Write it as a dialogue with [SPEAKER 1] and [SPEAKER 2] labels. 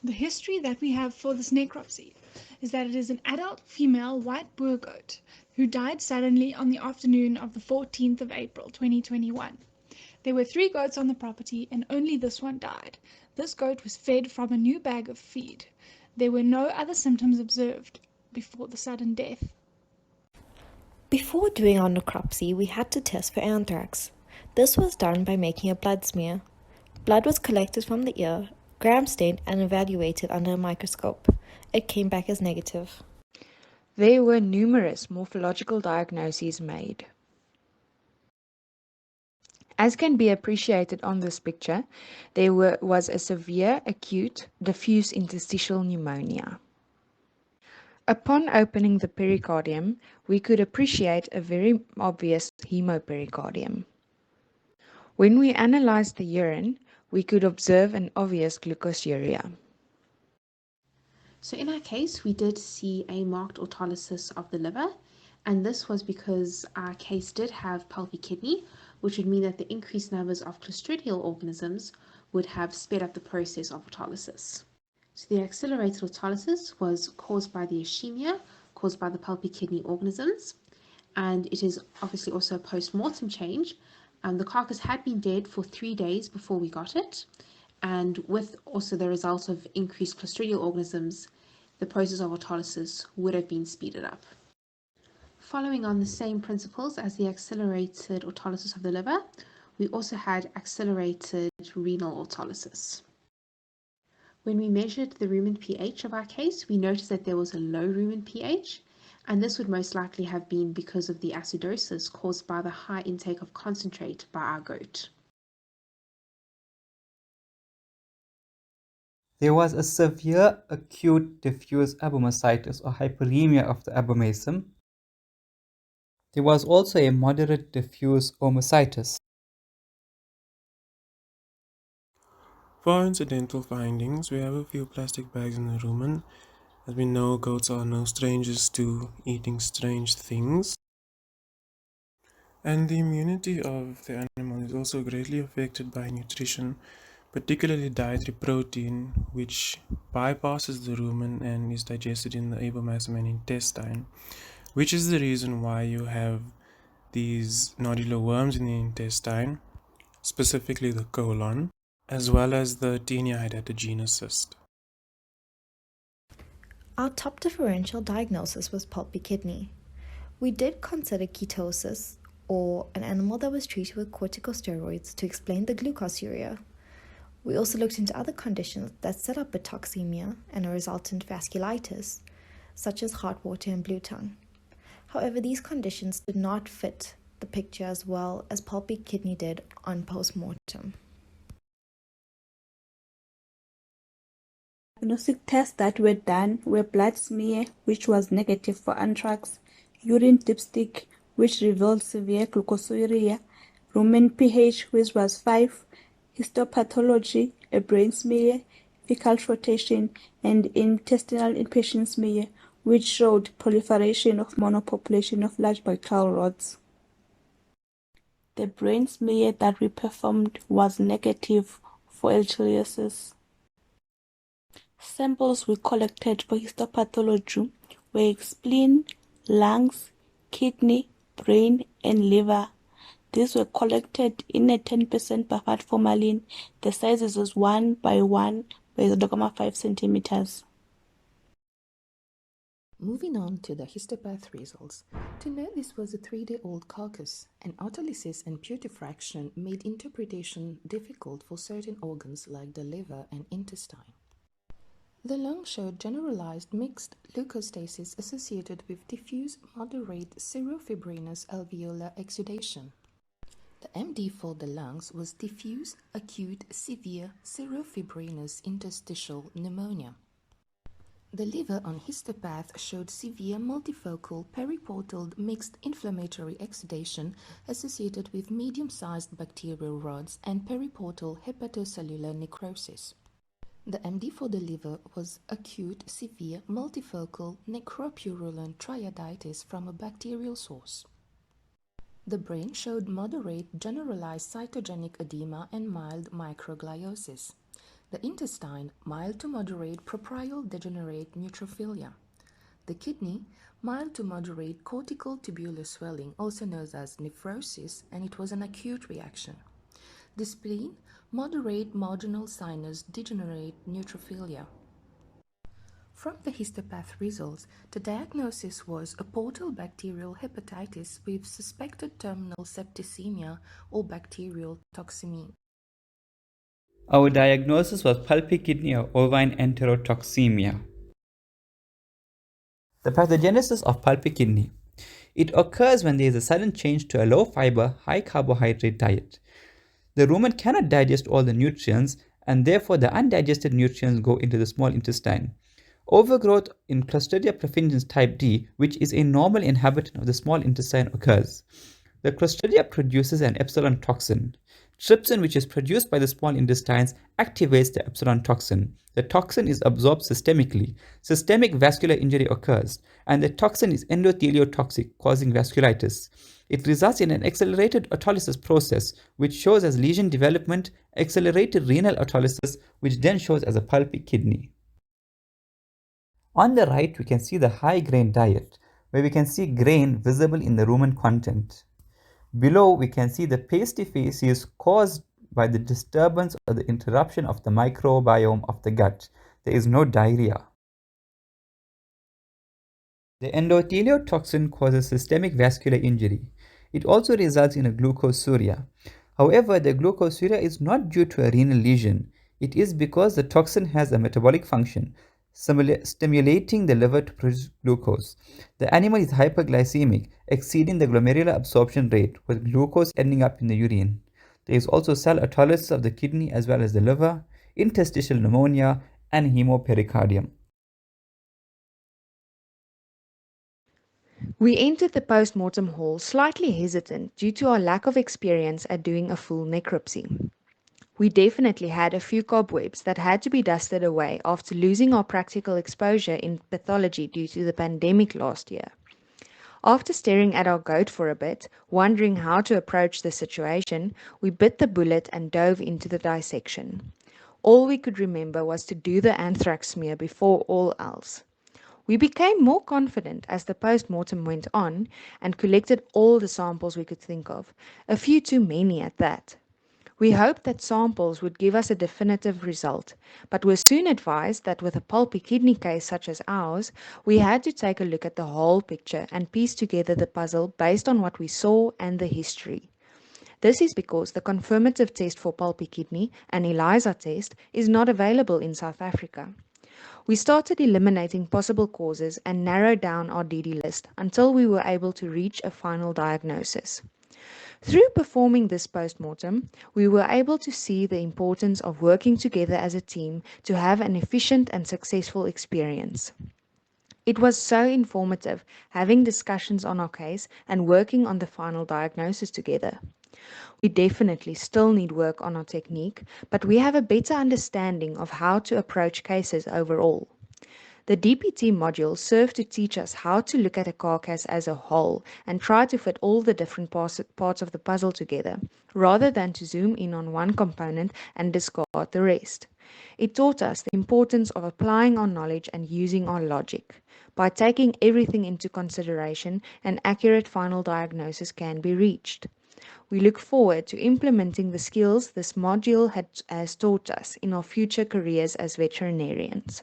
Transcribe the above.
[SPEAKER 1] The history that we have for this necropsy is that it is an adult female white Boer goat who died suddenly on the afternoon of the 14th of April 2021. There were 3 goats on the property and only this one died. This goat was fed from a new bag of feed. There were no other symptoms observed before the sudden death.
[SPEAKER 2] Before doing our necropsy, we had to test for anthrax. This was done by making a blood smear. Blood was collected from the ear, gram-stained and evaluated under a microscope. It came back as negative.
[SPEAKER 3] There were numerous morphological diagnoses made. As can be appreciated on this picture, there was a severe acute diffuse interstitial pneumonia. Upon opening the pericardium, we could appreciate a very obvious hemopericardium. When we analyzed the urine, we could observe an obvious glucosuria.
[SPEAKER 4] So in our case, we did see a marked autolysis of the liver, and this was because our case did have pulpy kidney, which would mean that the increased numbers of clostridial organisms would have sped up the process of autolysis. So the accelerated autolysis was caused by the ischemia caused by the pulpy kidney organisms, and it is obviously also a post-mortem change. The carcass had been dead for 3 days before we got it, and with also the result of increased clostridial organisms, the process of autolysis would have been speeded up. Following on the same principles as the accelerated autolysis of the liver, we also had accelerated renal autolysis. When we measured the rumen pH of our case, we noticed that there was a low rumen pH, and this would most likely have been because of the acidosis caused by the high intake of concentrate by our goat.
[SPEAKER 5] There was a severe acute diffuse abomascitis or hyperemia of the abomasum. There was also a moderate diffuse omocytis.
[SPEAKER 6] For incidental findings, we have a few plastic bags in the rumen. As we know, goats are no strangers to eating strange things. And the immunity of the animal is also greatly affected by nutrition, particularly dietary protein, which bypasses the rumen and is digested in the abomasum and intestine, which is the reason why you have these nodular worms in the intestine, specifically the colon, as well as the tinea hydatogenous cyst.
[SPEAKER 2] Our top differential diagnosis was pulpy kidney. We did consider ketosis, or an animal that was treated with corticosteroids to explain the glucosuria. We also looked into other conditions that set up toxemia and a resultant vasculitis, such as heart water and blue tongue. However, these conditions did not fit the picture as well as pulpy kidney did on post-mortem.
[SPEAKER 7] Diagnostic tests that were done were blood smear, which was negative for anthrax, urine dipstick, which revealed severe glucosuria, rumen pH, which was 5, histopathology, a brain smear, fecal flotation, and intestinal inpatient smear, which showed proliferation of monopopulation of large bacterial rods. The brain smear that we performed was negative for Ehrlichiosis. Samples we collected for histopathology were spleen, lungs, kidney, brain, and liver. These were collected in a 10% buffered formalin. The sizes was 1 by 1 by 0.5 centimeters.
[SPEAKER 8] Moving on to the histopath results. To note this was a 3-day-old carcass, and autolysis and putrefaction made interpretation difficult for certain organs like the liver and intestine. The lung showed generalized mixed leukostasis associated with diffuse moderate serofibrinous alveolar exudation. The MD for the lungs was diffuse acute severe serofibrinous interstitial pneumonia. The liver on histopath showed severe multifocal periportal mixed inflammatory exudation associated with medium-sized bacterial rods and periportal hepatocellular necrosis. The MD for the liver was acute severe multifocal necropurulent triaditis from a bacterial source. The brain showed moderate generalized cytogenic edema and mild microgliosis. The intestine, mild to moderate proprial degenerate neutrophilia. The kidney, mild to moderate cortical tubular swelling, also known as nephrosis, and it was an acute reaction. The spleen, moderate marginal sinus degenerate neutrophilia. From the histopath results, the diagnosis was a portal bacterial hepatitis with suspected terminal septicemia or bacterial toxemia.
[SPEAKER 5] Our diagnosis was pulpy kidney or ovine enterotoxemia. The pathogenesis of pulpy kidney. It occurs when there is a sudden change to a low fiber, high carbohydrate diet. The rumen cannot digest all the nutrients, and therefore the undigested nutrients go into the small intestine. Overgrowth in Clostridia perfringens type D, which is a normal inhabitant of the small intestine, occurs. The Clostridia produces an epsilon toxin. Trypsin, which is produced by the small intestines, activates the epsilon toxin. The toxin is absorbed systemically. Systemic vascular injury occurs, and the toxin is endotheliotoxic, causing vasculitis. It results in an accelerated autolysis process, which shows as lesion development, accelerated renal autolysis, which then shows as a pulpy kidney. On the right, we can see the high grain diet, where we can see grain visible in the rumen content. Below, we can see the pasty facies caused by the disturbance or the interruption of the microbiome of the gut. There is no diarrhea. The endotheliotoxin causes systemic vascular injury. It also results in a glucosuria. However, the glucosuria is not due to a renal lesion. It is because the toxin has a metabolic function, stimulating the liver to produce glucose. The animal is hyperglycemic, exceeding the glomerular absorption rate, with glucose ending up in the urine. There is also cell autolysis of the kidney as well as the liver, interstitial pneumonia, and hemopericardium.
[SPEAKER 3] We entered the post-mortem hall slightly hesitant due to our lack of experience at doing a full necropsy. We definitely had a few cobwebs that had to be dusted away after losing our practical exposure in pathology due to the pandemic last year. After staring at our goat for a bit, wondering how to approach the situation, we bit the bullet and dove into the dissection. All we could remember was to do the anthrax smear before all else. We became more confident as the post-mortem went on and collected all the samples we could think of, a few too many at that. We hoped that samples would give us a definitive result, but were soon advised that with a pulpy kidney case such as ours, we had to take a look at the whole picture and piece together the puzzle based on what we saw and the history. This is because the confirmative test for pulpy kidney, an ELISA test, is not available in South Africa. We started eliminating possible causes and narrowed down our DD list until we were able to reach a final diagnosis. Through performing this post-mortem, we were able to see the importance of working together as a team to have an efficient and successful experience. It was so informative having discussions on our case and working on the final diagnosis together. We definitely still need work on our technique, but we have a better understanding of how to approach cases overall. The DPT module served to teach us how to look at a carcass as a whole and try to fit all the different parts of the puzzle together, rather than to zoom in on one component and discard the rest. It taught us the importance of applying our knowledge and using our logic. By taking everything into consideration, an accurate final diagnosis can be reached. We look forward to implementing the skills this module has taught us in our future careers as veterinarians.